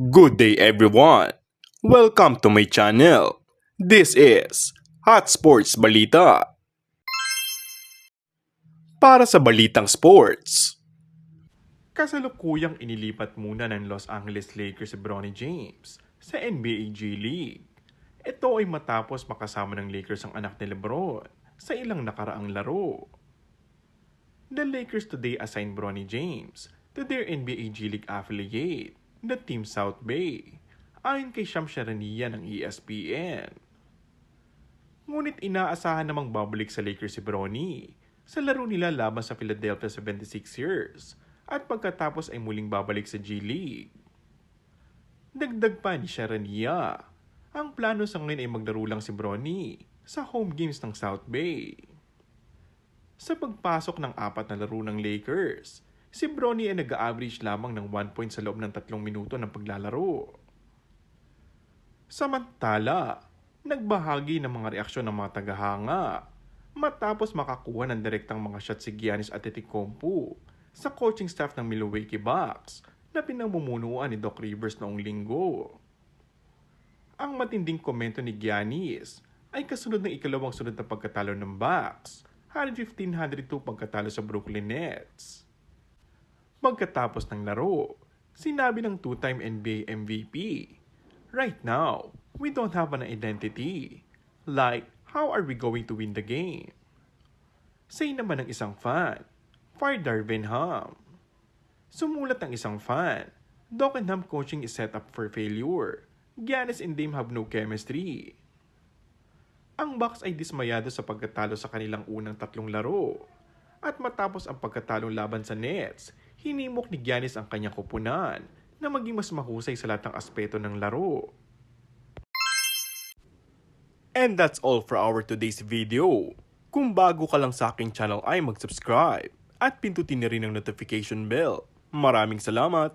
Good day everyone! Welcome to my channel. This is Hot Sports Balita. Para sa balitang sports, kasalukuyang inilipat muna ng Los Angeles Lakers si Bronny James sa NBA G League. Ito ay matapos makasama ng Lakers ang anak ni LeBron sa ilang nakaraang laro. The Lakers today assigned Bronny James to their NBA G League affiliate, the Team South Bay, ayon kay Shams Charania ng ESPN. Ngunit inaasahan namang babalik sa Lakers si Bronny sa laro nila laban sa Philadelphia 76ers at pagkatapos ay muling babalik sa G League. Dagdag pa ni Charania, ang plano sa ngayon ay maglaro lang si Bronny sa home games ng South Bay. Sa pagpasok ng 4 na laro ng Lakers, si Bronny ay nag-average lamang ng 1 point sa loob ng 3 minuto ng paglalaro. Samantala, nagbahagi ng mga reaksyon ng mga tagahanga matapos makakuha ng direktang mga shot si Giannis Antetokounmpo sa coaching staff ng Milwaukee Bucks na pinamumunuan ni Doc Rivers noong linggo. Ang matinding komento ni Giannis ay kasunod ng ikalawang sunod na pagkatalo ng Bucks, 115-102 pagkatalo sa Brooklyn Nets. Pagkatapos ng laro, sinabi ng two-time NBA MVP, "Right now, we don't have an identity. Like, how are we going to win the game?" Say naman ng isang fan, "Fire Darvin Ham." Sumulat ng isang fan, "Doc and Ham coaching is set up for failure. Giannis and Dame have no chemistry." Ang Bucks ay dismayado sa pagkatalo sa kanilang unang 3 laro. At matapos ang pagkatalong laban sa Nets, hinimok ni Giannis ang kanyang kupunan na maging mas mahusay sa lahat ng aspeto ng laro. And that's all for our today's video. Kung bago ka lang sa aking channel ay mag-subscribe at pindutin na rin ang notification bell. Maraming salamat!